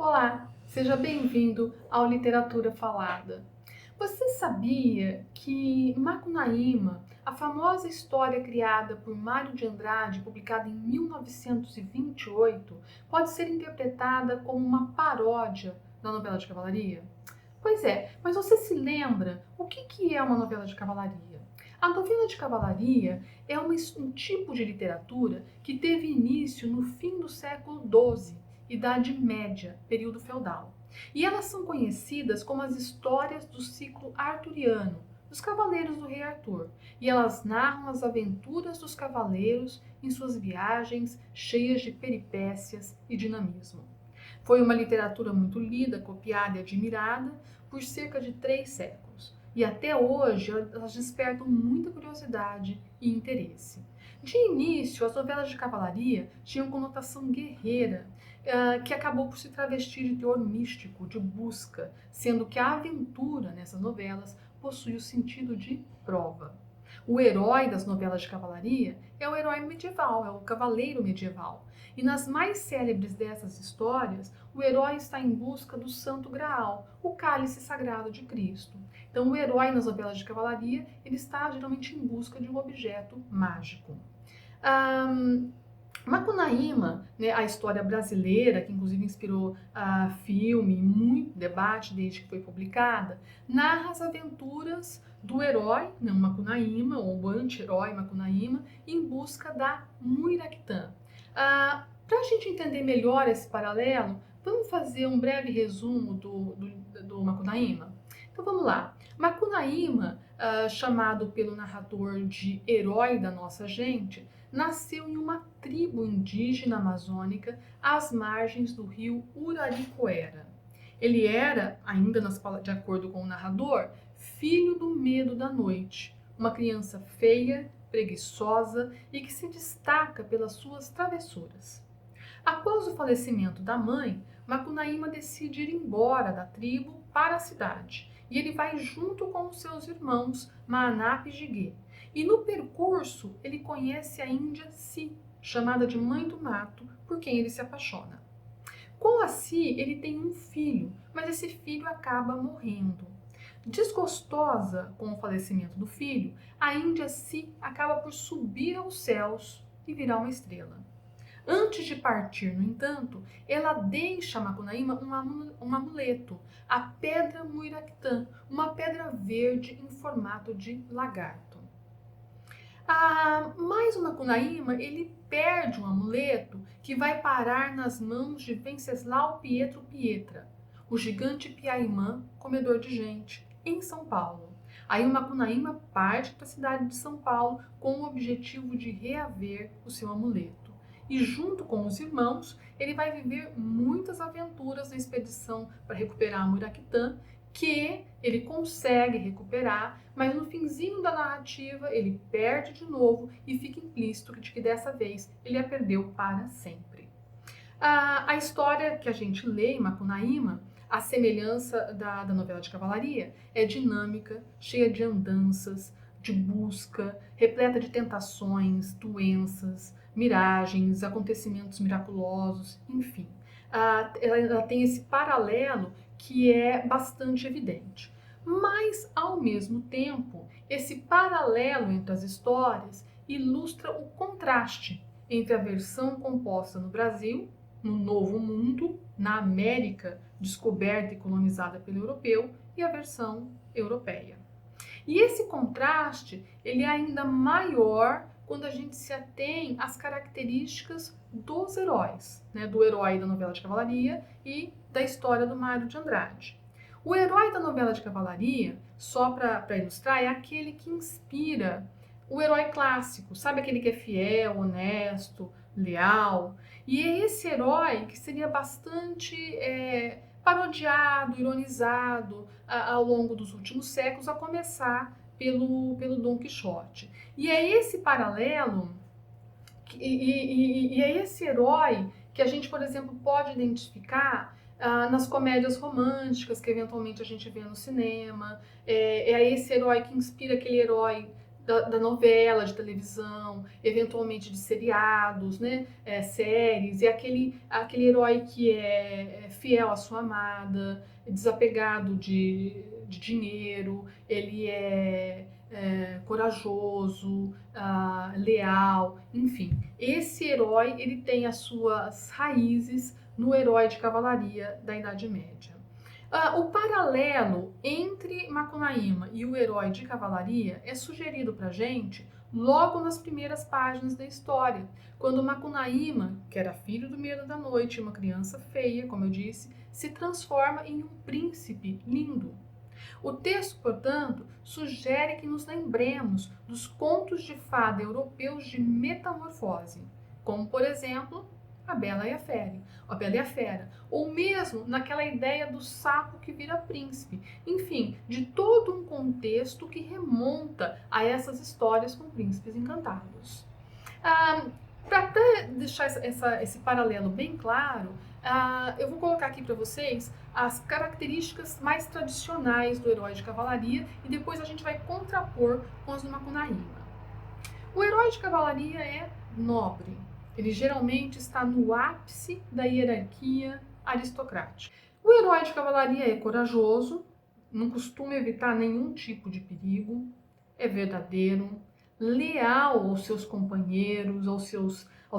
Olá, seja bem-vindo ao Literatura Falada. Você sabia que Macunaíma, a famosa história criada por Mário de Andrade, publicada em 1928, pode ser interpretada como uma paródia da novela de cavalaria? Pois é, mas você se lembra o que é uma novela de cavalaria? A novela de cavalaria é um tipo de literatura que teve início no fim do século XII, Idade Média, período feudal. E elas são conhecidas como as histórias do ciclo arturiano, dos cavaleiros do rei Arthur. E elas narram as aventuras dos cavaleiros em suas viagens cheias de peripécias e dinamismo. Foi uma literatura muito lida, copiada e admirada por cerca de 3 séculos. E até hoje elas despertam muita curiosidade e interesse. De início, as novelas de cavalaria tinham conotação guerreira, que acabou por se travestir de teor místico, de busca, sendo que a aventura nessas novelas possui o sentido de prova. O herói das novelas de cavalaria é o herói medieval, é o cavaleiro medieval. E nas mais célebres dessas histórias, o herói está em busca do Santo Graal, o cálice sagrado de Cristo. Então, o herói nas novelas de cavalaria, ele está geralmente em busca de um objeto mágico. Um, Macunaíma, né, a história brasileira, que inclusive inspirou filme e muito debate desde que foi publicada, narra as aventuras do herói, né, Macunaíma, ou o anti-herói Macunaíma, em busca da Muiraquitã. Para a gente entender melhor esse paralelo, vamos fazer um breve resumo do Macunaíma? Então vamos lá. Macunaíma, chamado pelo narrador de herói da nossa gente, nasceu em uma tribo indígena amazônica às margens do rio Uraricoera. Ele era, ainda de acordo com o narrador, filho do medo da noite, uma criança feia, preguiçosa e que se destaca pelas suas travessuras. Após o falecimento da mãe, Macunaíma decide ir embora da tribo para a cidade. E ele vai junto com os seus irmãos, Maanap e Jiguê. E no percurso, ele conhece a índia Si, chamada de Mãe do Mato, por quem ele se apaixona. Com a Si, ele tem um filho, mas esse filho acaba morrendo. Desgostosa com o falecimento do filho, a índia Si acaba por subir aos céus e virar uma estrela. Antes de partir, no entanto, ela deixa a Macunaíma um amuleto, a Pedra Muiractã, uma pedra verde em formato de lagarto. Mas o Macunaíma, ele perde um amuleto que vai parar nas mãos de Venceslau Pietro Pietra, o gigante Piaimã, comedor de gente, em São Paulo. Aí o Macunaíma parte para a cidade de São Paulo com o objetivo de reaver o seu amuleto. E junto com os irmãos, ele vai viver muitas aventuras na expedição para recuperar a Muraquitã, que ele consegue recuperar, mas no finzinho da narrativa ele perde de novo e fica implícito de que dessa vez ele a perdeu para sempre. A história que a gente lê em Macunaíma, a semelhança da novela de cavalaria, é dinâmica, cheia de andanças, de busca, repleta de tentações, doenças, miragens, acontecimentos miraculosos, enfim. Ela tem esse paralelo que é bastante evidente. Mas, ao mesmo tempo, esse paralelo entre as histórias ilustra o contraste entre a versão composta no Brasil, no Novo Mundo, na América descoberta e colonizada pelo europeu, e a versão europeia. E esse contraste ele é ainda maior quando a gente se atém às características dos heróis, né, do herói da novela de cavalaria e da história do Mário de Andrade. O herói da novela de cavalaria, só para ilustrar, é aquele que inspira o herói clássico, sabe aquele que é fiel, honesto, leal. E é esse herói que seria bastante parodiado, ironizado ao longo dos últimos séculos, a começar pelo Dom Quixote. E é esse paralelo, e é esse herói que a gente, por exemplo, pode identificar nas comédias românticas que eventualmente a gente vê no cinema. É esse herói que inspira aquele herói da novela, de televisão, eventualmente de seriados, né? Séries, e aquele herói que é fiel à sua amada, desapegado de dinheiro, ele é corajoso, leal, enfim. Esse herói, ele tem as suas raízes no herói de cavalaria da Idade Média. O paralelo entre Macunaíma e o herói de cavalaria é sugerido para gente logo nas primeiras páginas da história, quando Macunaíma, que era filho do Medo da Noite, uma criança feia, como eu disse, se transforma em um príncipe lindo. O texto, portanto, sugere que nos lembremos dos contos de fada europeus de metamorfose, como, por exemplo, A Bela e a Fera, ou mesmo naquela ideia do sapo que vira príncipe, enfim, de todo um contexto que remonta a essas histórias com príncipes encantados. Para até deixar esse paralelo bem claro, eu vou colocar aqui para vocês as características mais tradicionais do herói de cavalaria e depois a gente vai contrapor com as do Macunaíma. O herói de cavalaria é nobre. Ele geralmente está no ápice da hierarquia aristocrática. O herói de cavalaria é corajoso, não costuma evitar nenhum tipo de perigo, é verdadeiro, leal aos seus companheiros, ao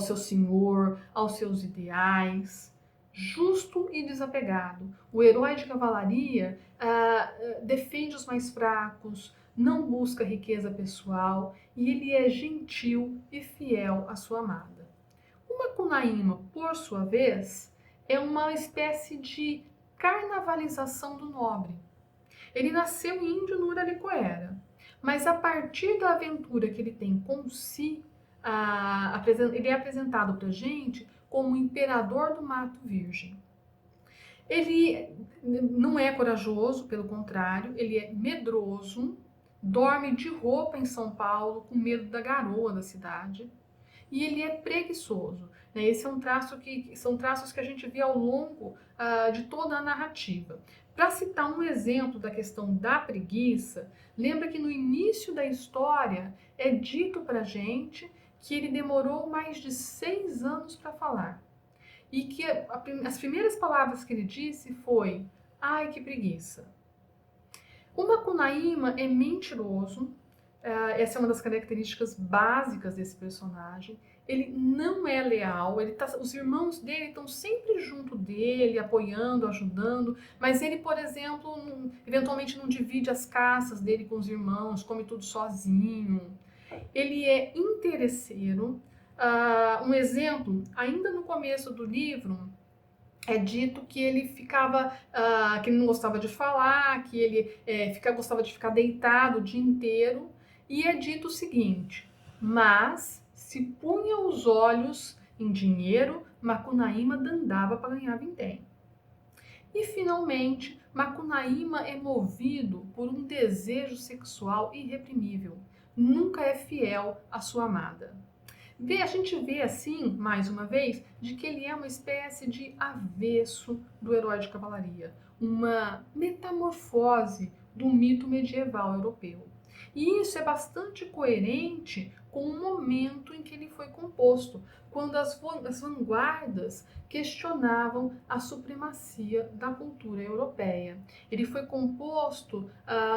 seu senhor, aos seus ideais, justo e desapegado. O herói de cavalaria defende os mais fracos, não busca riqueza pessoal e ele é gentil e fiel à sua amada. O Macunaíma, por sua vez, é uma espécie de carnavalização do nobre. Ele nasceu índio no Uraricoera, mas a partir da aventura que ele tem com si, ele é apresentado para a gente como o imperador do Mato Virgem. Ele não é corajoso, pelo contrário, ele é medroso, dorme de roupa em São Paulo com medo da garoa da cidade, e ele é preguiçoso. Esse é um traço são traços que a gente vê ao longo de toda a narrativa. Para citar um exemplo da questão da preguiça, lembra que no início da história é dito para a gente que ele demorou mais de 6 anos para falar. E que as primeiras palavras que ele disse foi: ai, que preguiça. O Macunaíma é mentiroso, essa é uma das características básicas desse personagem. Ele não é leal, os irmãos dele estão sempre junto dele, apoiando, ajudando, mas ele, por exemplo, eventualmente não divide as caças dele com os irmãos, come tudo sozinho. Ele é interesseiro. Um exemplo, ainda no começo do livro, é dito que ele que ele não gostava de falar, que ele gostava de ficar deitado o dia inteiro. E é dito o seguinte: mas se punha os olhos em dinheiro, Macunaíma dandava para ganhar vintém. E finalmente, Macunaíma é movido por um desejo sexual irreprimível. Nunca é fiel à sua amada. A gente vê assim, mais uma vez, de que ele é uma espécie de avesso do herói de cavalaria, uma metamorfose do mito medieval europeu. E isso é bastante coerente com o momento em que ele foi composto, quando as vanguardas questionavam a supremacia da cultura europeia. Ele foi composto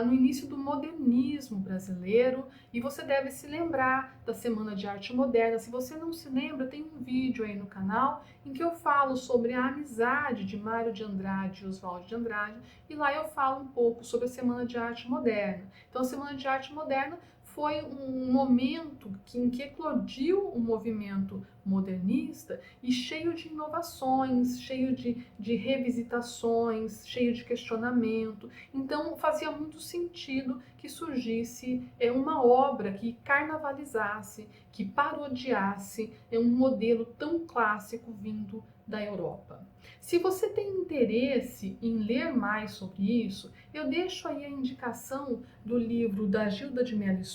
no início do modernismo brasileiro e você deve se lembrar da Semana de Arte Moderna. Se você não se lembra, tem um vídeo aí no canal em que eu falo sobre a amizade de Mário de Andrade e Oswald de Andrade, e lá eu falo um pouco sobre a Semana de Arte Moderna. Então, a Semana de Arte Moderna foi um momento em que eclodiu o movimento modernista e cheio de inovações, cheio de revisitações, cheio de questionamento. Então fazia muito sentido que surgisse uma obra que carnavalizasse, que parodiasse um modelo tão clássico vindo da Europa. Se você tem interesse em ler mais sobre isso, eu deixo aí a indicação do livro da Gilda de Mello e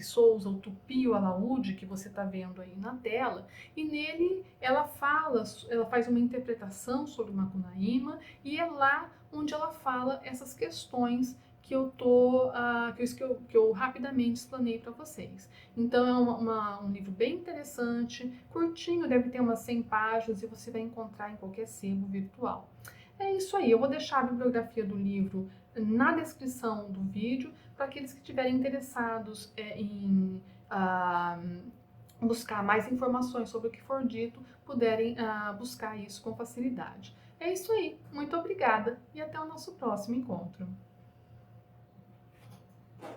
Souza, O Tupi e o Alaúde, que você está vendo aí na tela, e nele ela faz uma interpretação sobre Macunaíma, e é lá onde ela fala essas questões que eu rapidamente explanei para vocês. Então é um livro bem interessante, curtinho, deve ter umas 100 páginas e você vai encontrar em qualquer sebo virtual. É isso aí, eu vou deixar a bibliografia do livro na descrição do vídeo para aqueles que estiverem interessados em buscar mais informações sobre o que for dito, puderem buscar isso com facilidade. É isso aí, muito obrigada e até o nosso próximo encontro.